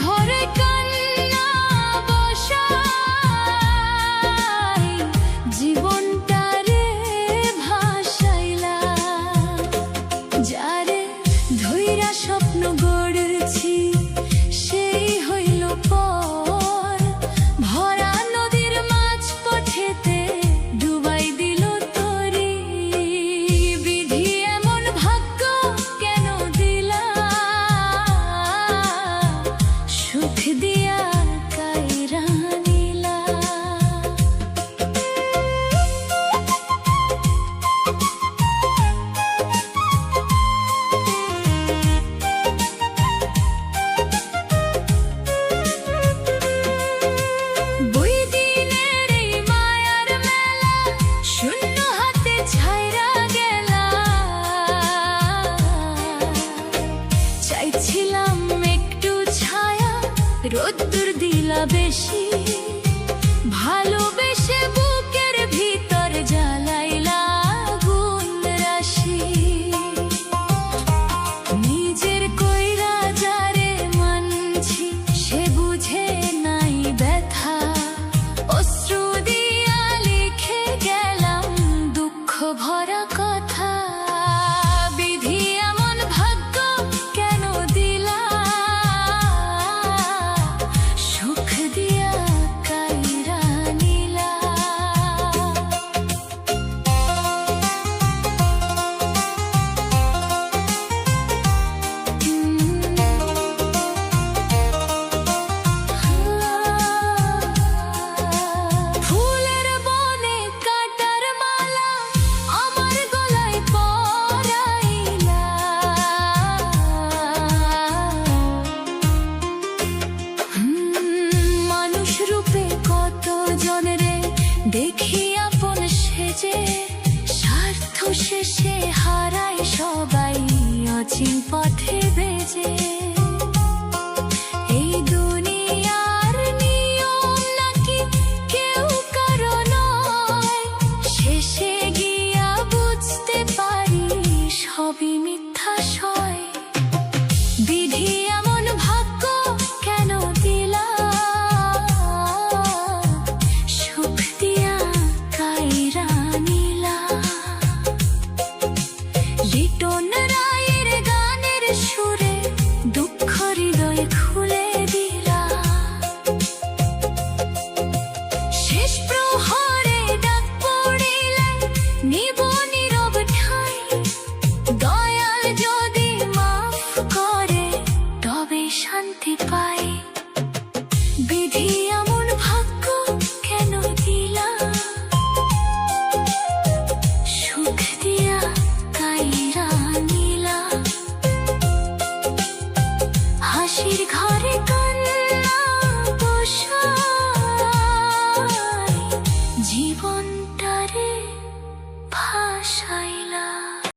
ঘরে কান্না বসাই জীবনটারে ভাসাইলা, যারে ধইরা স্বপ্ন গড়েছি সেই হইল পর, ভরা নদীর মাছ পথেতে ডুবাই দিল তরি। বিধি এমন ভাগ্য কেন দিলা, সুখ দিয়া কাইরা নিলা। বই দিনের এই মায়ার মেলা শূন্য হাতে ছাইরা গেলা, চাইছিলাম একটু ছায়া রোদ্দুর দিলা বেশি, ভালোবেসে বুকের ভিতর জ্বালাইলা আগুন রাশি। নিজের কইরা যারে মানছি সে বুঝে নাই ব্যথা, অশ্রু দিয়া লিখে গেলাম দুঃখ ভরা কথা। বিধি এমন ভাগ্য কেন দিলা, সুখ দিয়া কাইরা নিলা। ফুলের বনে কাটার মালা আমার গলায় পরাইলা, মানুষ রূপে কত জনরে দেখি আপন সেজে, স্বার্থ শেষে হারায় সবাই অচিন পথে বেজে। এই দুনিয়ার নিয়ম নাকি কেউ কারো নয়, শেষে গিয়া বুঝতে পারি সবই মিথ্যা সয়। বিধি এমন ভাগ্য কেন দিলা, সুখ দিয়া কাইরা নিলা। লিটন রায়ের গানের সুরে দুঃখ হৃদয়ে খুলে দিলা, শেষ প্রহরে ডাক পড়িলে নিব নীরব ঠাই, দয়াল যদি মাফ করে তবে শান্তি পাই। বিধি এমন ভাগ্য কেন দিলা, সুখ দিয়া কাইরা নিলা। হাসির ঘরে কান্না বসাই জীবনটারে ভাসাইলা।